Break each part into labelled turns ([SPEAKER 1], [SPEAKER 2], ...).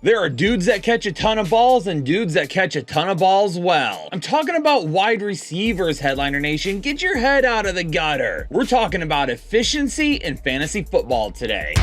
[SPEAKER 1] There are dudes that catch a ton of balls and dudes that catch a ton of balls well. I'm talking about wide receivers, Headliner Nation. Get your head out of the gutter. We're talking about efficiency in fantasy football today.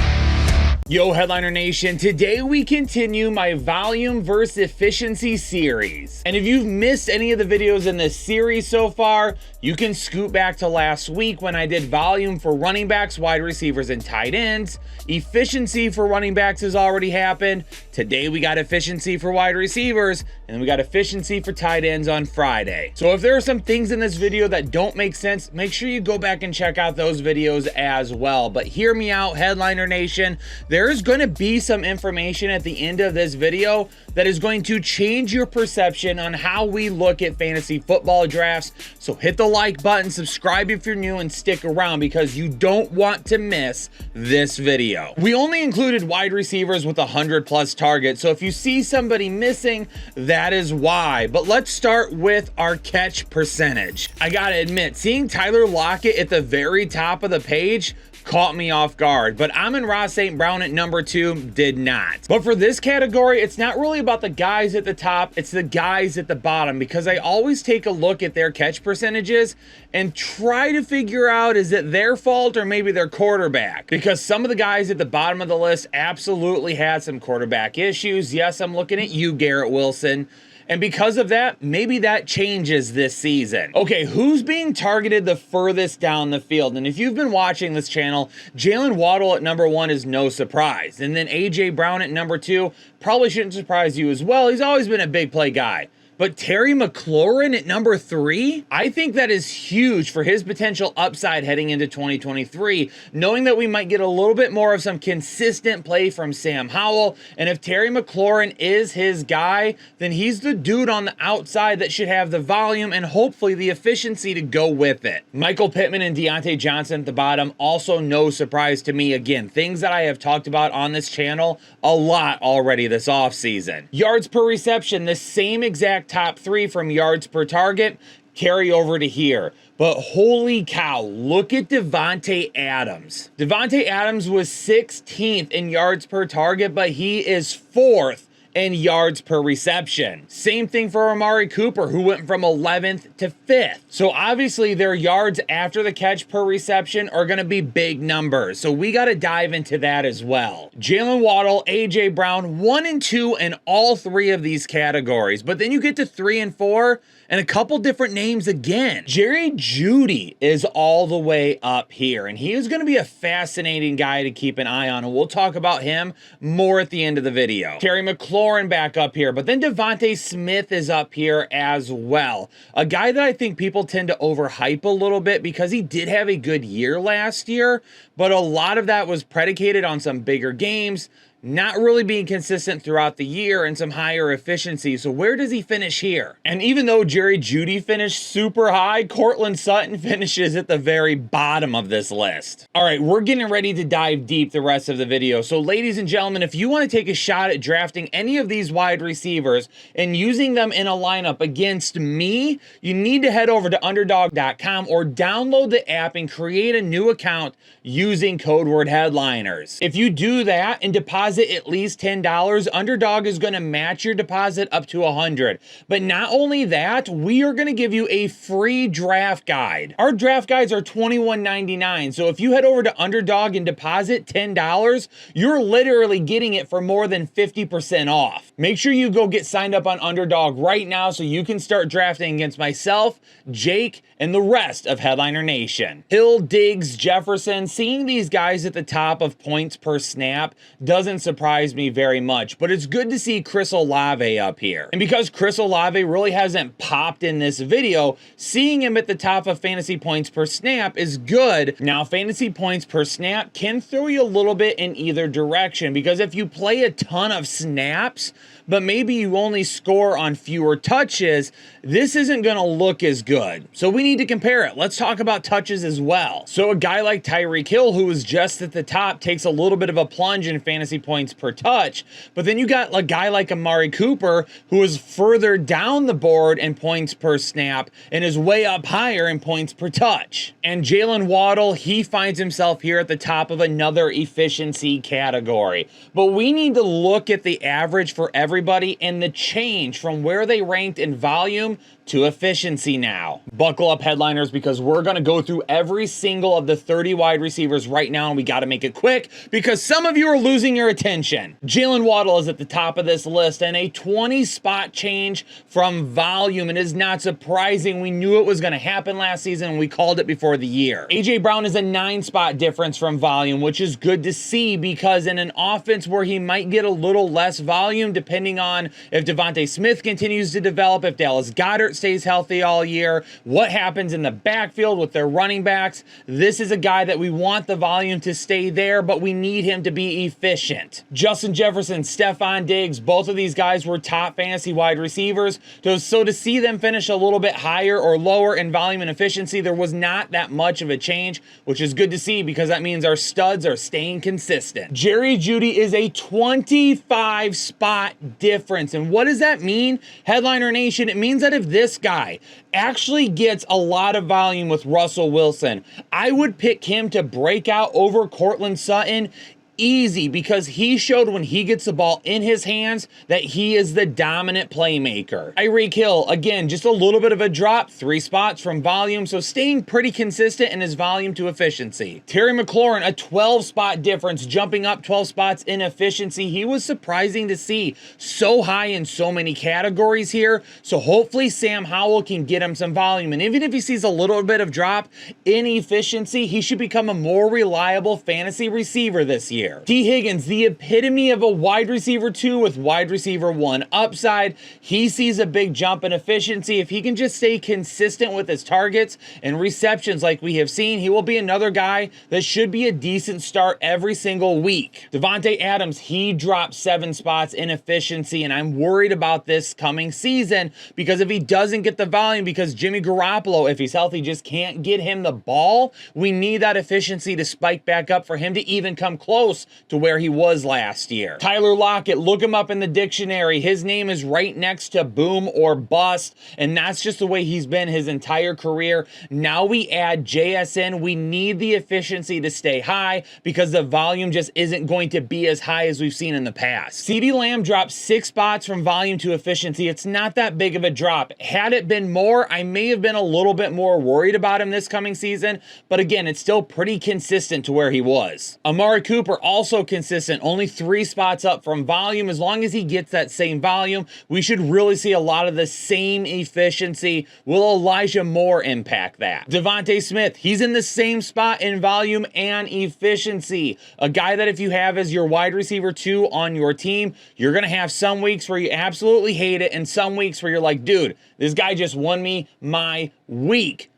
[SPEAKER 1] Yo, Headliner Nation, today we continue my volume versus efficiency series. And if you've missed any of the videos in this series so far, you can scoot back to last week when I did volume for running backs, wide receivers, and tight ends. Efficiency for running backs has already happened. Today we got efficiency for wide receivers, and we got efficiency for tight ends on Friday. So if there are some things in this video that don't make sense, make sure you go back and check out those videos as well. But hear me out, Headliner Nation. There's going to be some information at the end of this video that is going to change your perception on how we look at fantasy football drafts. So hit the like button, subscribe if you're new, and stick around because you don't want to miss this video. We only included wide receivers with 100+ targets, so if you see somebody missing, that is why. But let's start with our catch percentage. I gotta admit, seeing Tyler Lockett at the very top of the page caught me off guard, but Amon-Ra St. Brown at number 2 did not. But for this category, it's not really about the guys at the top, it's the guys at the bottom, because I always take a look at their catch percentages and try to figure out, is it their fault or maybe their quarterback? Because some of the guys at the bottom of the list absolutely had some quarterback issues. Yes, I'm looking at you, Garrett Wilson. And because of that, maybe that changes this season. Okay, who's being targeted the furthest down the field? And if you've been watching this channel, Jalen Waddle at number 1 is no surprise. And then A.J. Brown at number 2 probably shouldn't surprise you as well. He's always been a big play guy. But Terry McLaurin at number 3, I think that is huge for his potential upside heading into 2023, knowing that we might get a little bit more of some consistent play from Sam Howell. And if Terry McLaurin is his guy, then he's the dude on the outside that should have the volume and hopefully the efficiency to go with it. Michael Pittman and Deontay Johnson at the bottom, also no surprise to me. Again, things that I have talked about on this channel a lot already this offseason. Yards per reception, the same exact top 3 from yards per target carry over to here. But holy cow, look at Davante Adams. Davante Adams was 16th in yards per target, but he is 4th in yards per reception. Same thing for Amari Cooper, who went from 11th to 5th. So obviously their yards after the catch per reception are gonna be big numbers. So we gotta dive into that as well. Jalen Waddle, A.J. Brown, 1 and 2 in all 3 of these categories. But then you get to 3 and 4, and a couple different names again. Jerry Jeudy is all the way up here, and he is going to be a fascinating guy to keep an eye on, and we'll talk about him more at the end of the video. Terry McLaurin back up here, but then Devontae Smith is up here as well. A guy that I think people tend to overhype a little bit because he did have a good year last year, but a lot of that was predicated on some bigger games, not really being consistent throughout the year, and some higher efficiency. So where does he finish here? And even though Jerry Jeudy finished super high, Courtland Sutton finishes at the very bottom of this list. All right, we're getting ready to dive deep the rest of the video. So ladies and gentlemen, if you want to take a shot at drafting any of these wide receivers and using them in a lineup against me, you need to head over to underdog.com or download the app and create a new account using code word headliners. If you do that and deposit at least $10, Underdog is going to match your deposit up to $100. But not only that, we are going to give you a free draft guide. Our draft guides are $21.99. So if you head over to Underdog and deposit $10, you're literally getting it for more than 50% off. Make sure you go get signed up on Underdog right now so you can start drafting against myself, Jake, and the rest of Headliner Nation. Hill, Diggs, Jefferson, seeing these guys at the top of points per snap doesn't surprise me very much, but it's good to see Chris Olave up here. And because Chris Olave really hasn't popped in this video, seeing him at the top of fantasy points per snap is good. Now, fantasy points per snap can throw you a little bit in either direction, because if you play a ton of snaps, but maybe you only score on fewer touches, this isn't going to look as good. So we need to compare it. Let's talk about touches as well. So a guy like Tyreek Hill, who was just at the top, takes a little bit of a plunge in fantasy points per touch, but then you got a guy like Amari Cooper, who is further down the board in points per snap and is way up higher in points per touch. And Jalen Waddle, he finds himself here at the top of another efficiency category. But we need to look at the average for everybody and the change from where they ranked in volume to efficiency now. Buckle up, headliners, because we're going to go through every single of the 30 wide receivers right now, and we got to make it quick because some of you are losing your attention. Jalen Waddle is at the top of this list, and a 20 spot change from volume. It is not surprising. We knew it was going to happen last season, and we called it before the year. A.J. Brown is a 9 spot difference from volume, which is good to see because in an offense where he might get a little less volume, depending on if Devontae Smith continues to develop, if Dallas Goedert stays healthy all year, what happens in the backfield with their running backs. This is a guy that we want the volume to stay there, but we need him to be efficient. Justin Jefferson, Stefon Diggs, both of these guys were top fantasy wide receivers. So to see them finish a little bit higher or lower in volume and efficiency, there was not that much of a change, which is good to see because that means our studs are staying consistent. Jerry Jeudy is a 25 spot difference. And what does that mean, Headliner Nation? It means that if this guy actually gets a lot of volume with Russell Wilson, I would pick him to break out over Courtland Sutton easy because he showed when he gets the ball in his hands that he is the dominant playmaker. Tyreek Hill, again, just a little bit of a drop, 3 spots from volume, so staying pretty consistent in his volume to efficiency. Terry McLaurin, a 12 spot difference, jumping up 12 spots in efficiency. He was surprising to see so high in so many categories here, so hopefully Sam Howell can get him some volume, and even if he sees a little bit of drop in efficiency, he should become a more reliable fantasy receiver this year. T. Higgins, the epitome of a wide receiver 2 with wide receiver 1 upside. He sees a big jump in efficiency. If he can just stay consistent with his targets and receptions like we have seen, he will be another guy that should be a decent start every single week. Davante Adams, he dropped 7 spots in efficiency, and I'm worried about this coming season because if he doesn't get the volume, because Jimmy Garoppolo, if he's healthy, just can't get him the ball, we need that efficiency to spike back up for him to even come close to where he was last year. Tyler Lockett, look him up in the dictionary. His name is right next to boom or bust, and that's just the way he's been his entire career. Now we add JSN. We need the efficiency to stay high because the volume just isn't going to be as high as we've seen in the past. CeeDee Lamb dropped 6 spots from volume to efficiency. It's not that big of a drop. Had it been more, I may have been a little bit more worried about him this coming season, but again, it's still pretty consistent to where he was. Amari Cooper, also consistent, only 3 spots up from volume. As long as he gets that same volume, we should really see a lot of the same efficiency. Will Elijah Moore impact that? Devontae Smith, he's in the same spot in volume and efficiency. A guy that if you have as your wide receiver 2 on your team, you're going to have some weeks where you absolutely hate it and some weeks where you're like, dude, this guy just won me my week.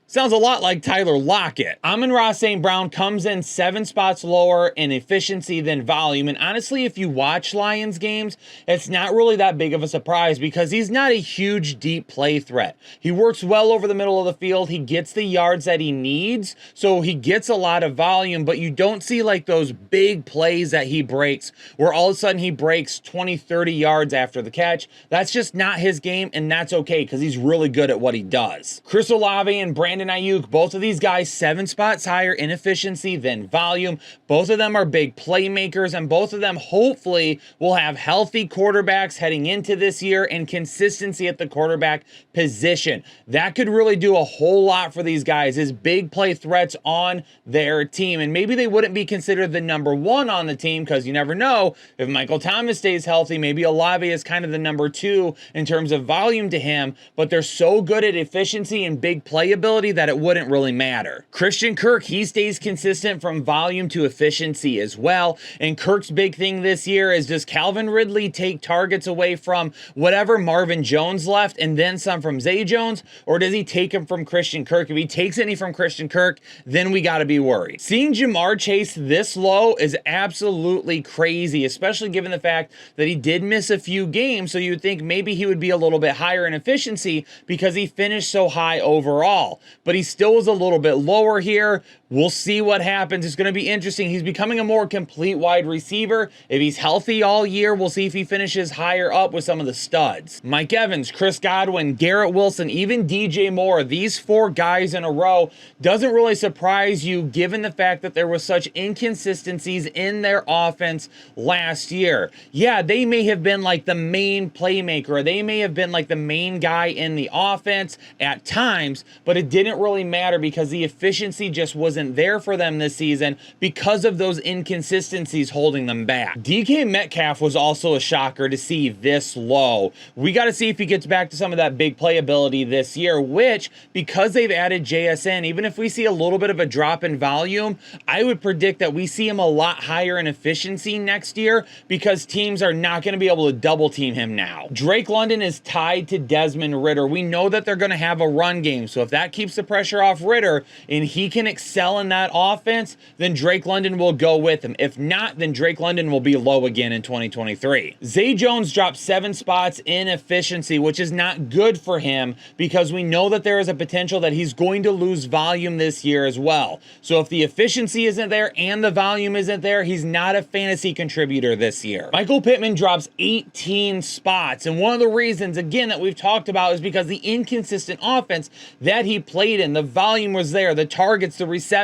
[SPEAKER 1] Sounds a lot like Tyler Lockett. Amon-Ra St. Brown comes in 7 spots lower in efficiency than volume. And honestly, if you watch Lions games, it's not really that big of a surprise because he's not a huge deep play threat. He works well over the middle of the field. He gets the yards that he needs. So he gets a lot of volume, but you don't see like those big plays that he breaks where all of a sudden he breaks 20, 30 yards after the catch. That's just not his game, and that's okay because he's really good at what he does. Chris Olave and Brandon Ayuk, both of these guys 7 spots higher in efficiency than volume. Both of them are big playmakers, and both of them hopefully will have healthy quarterbacks heading into this year and consistency at the quarterback position. That could really do a whole lot for these guys as big play threats on their team. And maybe they wouldn't be considered the number 1 on the team because you never know if Michael Thomas stays healthy. Maybe Olave is kind of the number 2 in terms of volume to him, but they're so good at efficiency and big playability early that it wouldn't really matter. Christian Kirk, he stays consistent from volume to efficiency as well. And Kirk's big thing this year is, does Calvin Ridley take targets away from whatever Marvin Jones left and then some from Zay Jones, or does he take them from Christian Kirk? If he takes any from Christian Kirk, then we got to be worried. Seeing Ja'Marr Chase this low is absolutely crazy, especially given the fact that he did miss a few games, so you would think maybe he would be a little bit higher in efficiency because he finished so high overall, but he still was a little bit lower here. We'll see what happens. It's going to be interesting. He's becoming a more complete wide receiver. If he's healthy all year, we'll see if he finishes higher up with some of the studs. Mike Evans, Chris Godwin, Garrett Wilson, even DJ Moore, these 4 guys in a row doesn't really surprise you given the fact that there was such inconsistencies in their offense last year. Yeah, they may have been like the main playmaker. They may have been like the main guy in the offense at times, but it didn't really matter because the efficiency just wasn't there for them this season because of those inconsistencies holding them back. DK Metcalf was also a shocker to see this low. We got to see if he gets back to some of that big playability this year, which, because they've added JSN, even if we see a little bit of a drop in volume, I would predict that we see him a lot higher in efficiency next year because teams are not going to be able to double team him now. Drake London is tied to Desmond Ridder. We know that they're going to have a run game, so if that keeps the pressure off Ridder and he can excel in that offense, then Drake London will go with him. If not, then Drake London will be low again in 2023. Zay Jones dropped 7 spots in efficiency, which is not good for him because we know that there is a potential that he's going to lose volume this year as well. So if the efficiency isn't there and the volume isn't there, he's not a fantasy contributor this year. Michael Pittman drops 18 spots, and one of the reasons, again, that we've talked about is because the inconsistent offense that he played in, the volume was there, the targets, the receptions,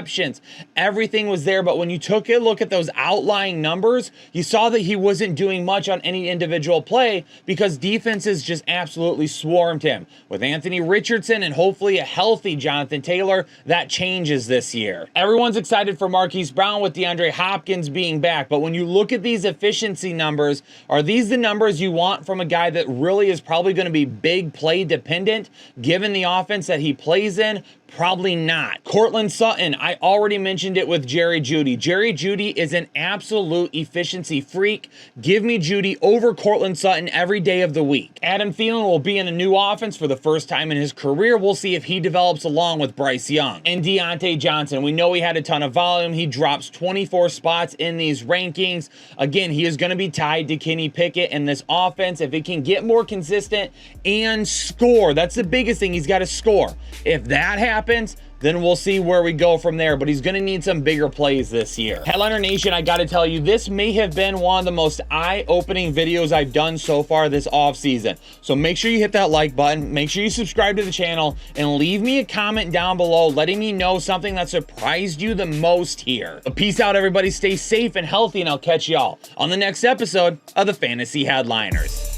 [SPEAKER 1] everything was there, but when you took a look at those outlying numbers, you saw that he wasn't doing much on any individual play because defenses just absolutely swarmed him. With Anthony Richardson and hopefully a healthy Jonathan Taylor, that changes this year. Everyone's excited for Marquise Brown with DeAndre Hopkins being back, but when you look at these efficiency numbers, are these the numbers you want from a guy that really is probably going to be big play dependent given the offense that he plays in? Probably not. Courtland Sutton, I already mentioned it with Jerry Jeudy. Jerry Jeudy is an absolute efficiency freak. Give me Jeudy over Courtland Sutton every day of the week. Adam Thielen will be in a new offense for the first time in his career. We'll see if he develops along with Bryce Young. And Deontay Johnson, we know he had a ton of volume. He drops 24 spots in these rankings. Again, he is going to be tied to Kenny Pickett in this offense. If it can get more consistent and score, that's the biggest thing. He's got to score. If that happens, then we'll see where we go from there, but he's going to need some bigger plays this year. Headliner Nation, I got to tell you, this may have been one of the most eye-opening videos I've done so far this offseason. So make sure you hit that like button, make sure you subscribe to the channel, and leave me a comment down below letting me know something that surprised you the most here. But peace out, everybody. Stay safe and healthy, and I'll catch y'all on the next episode of the Fantasy Headliners.